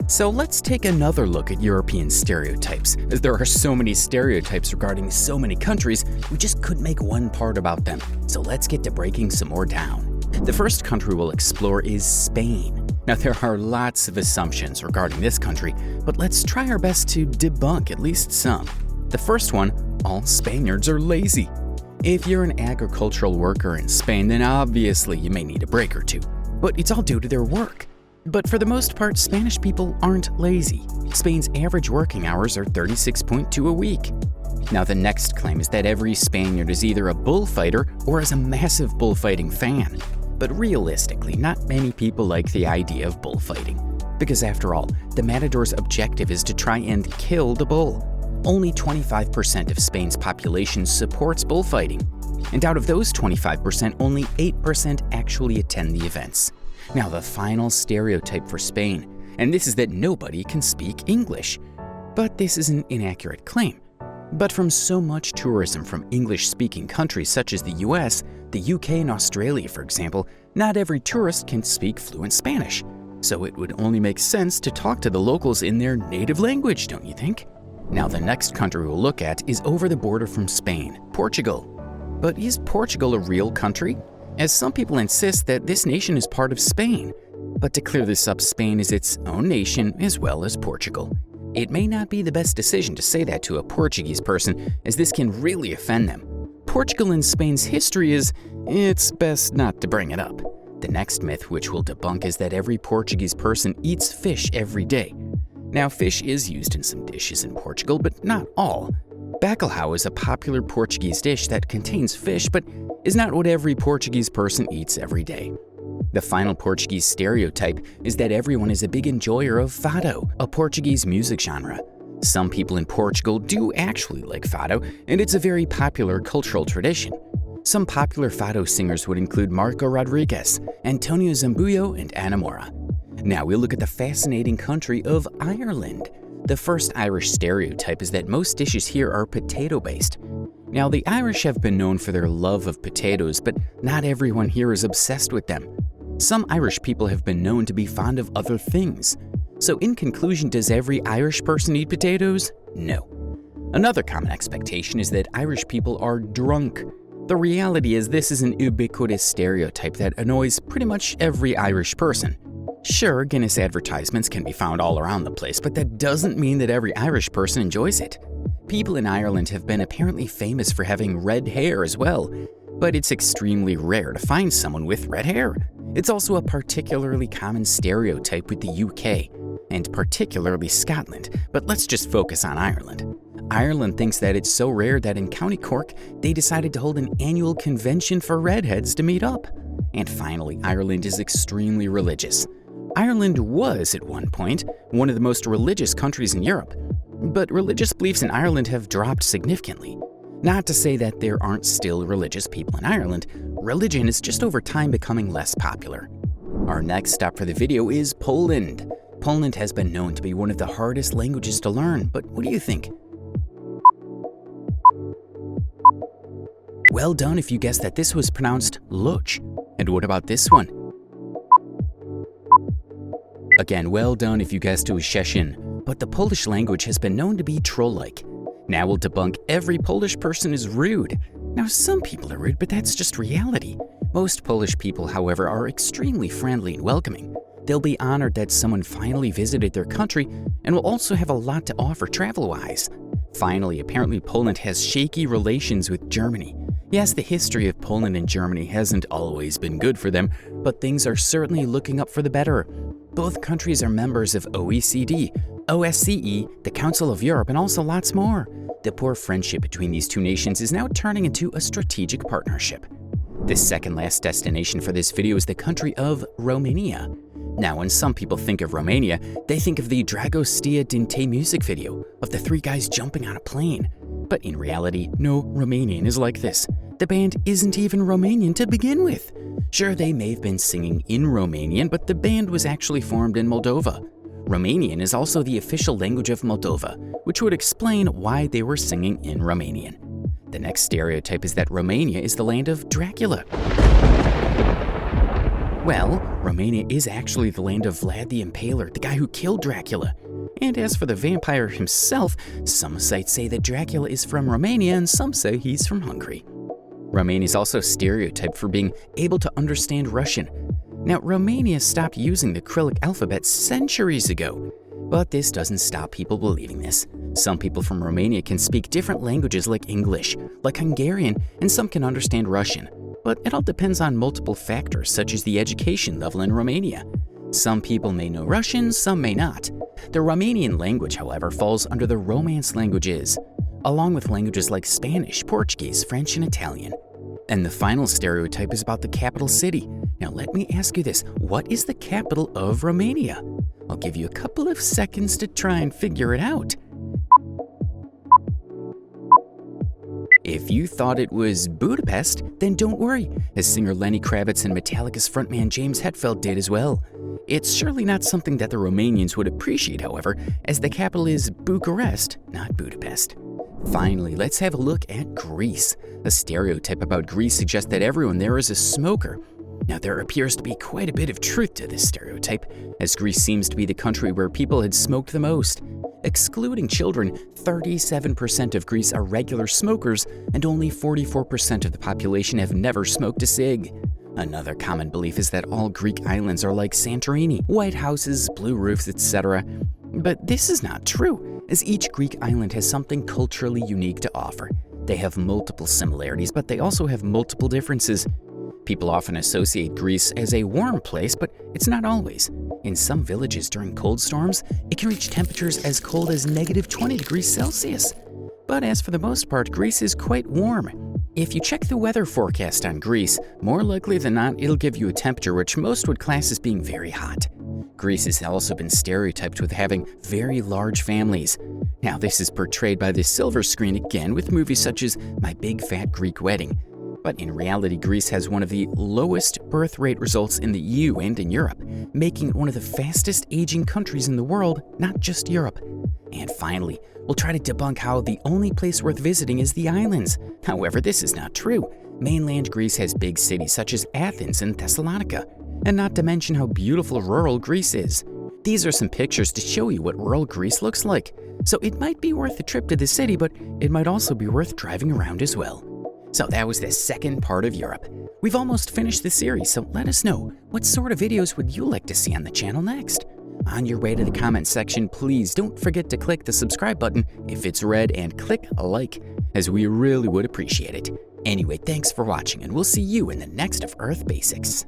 So let's take another look at European stereotypes, as there are so many stereotypes regarding so many countries, we just couldn't make one part about them. So let's get to breaking some more down. The first country we'll explore is Spain. Now there are lots of assumptions regarding this country, but let's try our best to debunk at least some. The first one, all Spaniards are lazy. If you're an agricultural worker in Spain, then obviously you may need a break or two, but it's all due to their work. But for the most part, Spanish people aren't lazy. Spain's average working hours are 36.2 a week. Now the next claim is that every Spaniard is either a bullfighter or is a massive bullfighting fan. But realistically, not many people like the idea of bullfighting. Because after all, the matador's objective is to try and kill the bull. Only 25% of Spain's population supports bullfighting. And out of those 25%, only 8% actually attend the events. Now the final stereotype for Spain, and this is that nobody can speak English. But this is an inaccurate claim. But from so much tourism from English-speaking countries such as the US, the UK, and Australia, for example, not every tourist can speak fluent Spanish. So it would only make sense to talk to the locals in their native language, don't you think? Now the next country we'll look at is over the border from Spain, Portugal. But is Portugal a real country? As some people insist that this nation is part of Spain. But to clear this up, Spain is its own nation as well as Portugal. It may not be the best decision to say that to a Portuguese person, as this can really offend them. Portugal and Spain's history it's best not to bring it up. The next myth which we'll debunk is that every Portuguese person eats fish every day. Now fish is used in some dishes in Portugal, but not all. Bacalhau is a popular Portuguese dish that contains fish, but is not what every Portuguese person eats every day. The final Portuguese stereotype is that everyone is a big enjoyer of fado, a Portuguese music genre. Some people in Portugal do actually like fado, and it's a very popular cultural tradition. Some popular fado singers would include Marco Rodriguez, Antonio Zambujo, and Ana Moura. Now we'll look at the fascinating country of Ireland. The first Irish stereotype is that most dishes here are potato-based. Now the Irish have been known for their love of potatoes, but not everyone here is obsessed with them. Some Irish people have been known to be fond of other things. So in conclusion, does every Irish person eat potatoes? No. Another common expectation is that Irish people are drunk. The reality is this is an ubiquitous stereotype that annoys pretty much every Irish person. Sure, Guinness advertisements can be found all around the place, but that doesn't mean that every Irish person enjoys it. People in Ireland have been apparently famous for having red hair as well, but it's extremely rare to find someone with red hair. It's also a particularly common stereotype with the UK, and particularly Scotland, but let's just focus on Ireland. Ireland thinks that it's so rare that in County Cork, they decided to hold an annual convention for redheads to meet up. And finally, Ireland is extremely religious. Ireland was, at one point, one of the most religious countries in Europe, but religious beliefs in Ireland have dropped significantly. Not to say that there aren't still religious people in Ireland, religion is just over time becoming less popular. Our next stop for the video is Poland. Poland has been known to be one of the hardest languages to learn, but what do you think? Well done if you guessed that this was pronounced Loch. And what about this one? Again, well done if you guessed it was Szczecin, but the Polish language has been known to be troll-like. Now we'll debunk every Polish person is rude. Now some people are rude, but that's just reality. Most Polish people, however, are extremely friendly and welcoming. They'll be honored that someone finally visited their country and will also have a lot to offer travel-wise. Finally, apparently Poland has shaky relations with Germany. Yes, the history of Poland and Germany hasn't always been good for them, but things are certainly looking up for the better. Both countries are members of OECD, OSCE, the Council of Europe, and also lots more. The poor friendship between these two nations is now turning into a strategic partnership. The second last destination for this video is the country of Romania. Now, when some people think of Romania, they think of the Dragostea Dinte music video of the three guys jumping on a plane. But in reality, no Romanian is like this. The band isn't even Romanian to begin with. Sure, they may have been singing in Romanian, but the band was actually formed in Moldova. Romanian is also the official language of Moldova, which would explain why they were singing in Romanian. The next stereotype is that Romania is the land of Dracula. Well, Romania is actually the land of Vlad the Impaler, the guy who killed Dracula. And as for the vampire himself, some sites say that Dracula is from Romania and some say he's from Hungary. Romania is also stereotyped for being able to understand Russian. Now, Romania stopped using the Cyrillic alphabet centuries ago, but this doesn't stop people believing this. Some people from Romania can speak different languages like English, like Hungarian, and some can understand Russian. But it all depends on multiple factors, such as the education level in Romania. Some people may know Russian, some may not. The Romanian language, however, falls under the Romance languages, along with languages like Spanish, Portuguese, French, and Italian. And the final stereotype is about the capital city. Now let me ask you this, what is the capital of Romania? I'll give you a couple of seconds to try and figure it out. If you thought it was Budapest, then don't worry, as singer Lenny Kravitz and Metallica's frontman James Hetfield did as well. It's surely not something that the Romanians would appreciate, however, as the capital is Bucharest, not Budapest. Finally, let's have a look at Greece. A stereotype about Greece suggests that everyone there is a smoker. Now, there appears to be quite a bit of truth to this stereotype, as Greece seems to be the country where people had smoked the most. Excluding children, 37% of Greece are regular smokers, and only 44% of the population have never smoked a cig. Another common belief is that all Greek islands are like Santorini, white houses, blue roofs, etc. But this is not true, as each Greek island has something culturally unique to offer. They have multiple similarities, but they also have multiple differences. People often associate Greece as a warm place, but it's not always. In some villages during cold storms, it can reach temperatures as cold as -20 degrees Celsius. But as for the most part, Greece is quite warm. If you check the weather forecast on Greece, more likely than not, it'll give you a temperature which most would class as being very hot. Greece has also been stereotyped with having very large families. Now, this is portrayed by the silver screen again with movies such as My Big Fat Greek Wedding. But in reality, Greece has one of the lowest birth rate results in the EU and in Europe, making it one of the fastest aging countries in the world, not just Europe. And finally, we'll try to debunk how the only place worth visiting is the islands. However, this is not true. Mainland Greece has big cities such as Athens and Thessalonica, and not to mention how beautiful rural Greece is. These are some pictures to show you what rural Greece looks like. So it might be worth a trip to the city, but it might also be worth driving around as well. So that was the second part of Europe. We've almost finished the series, so let us know, what sort of videos would you like to see on the channel next? On your way to the comment section, please don't forget to click the subscribe button if it's red and click a like, as we really would appreciate it. Anyway, thanks for watching, and we'll see you in the next of Earth Basics.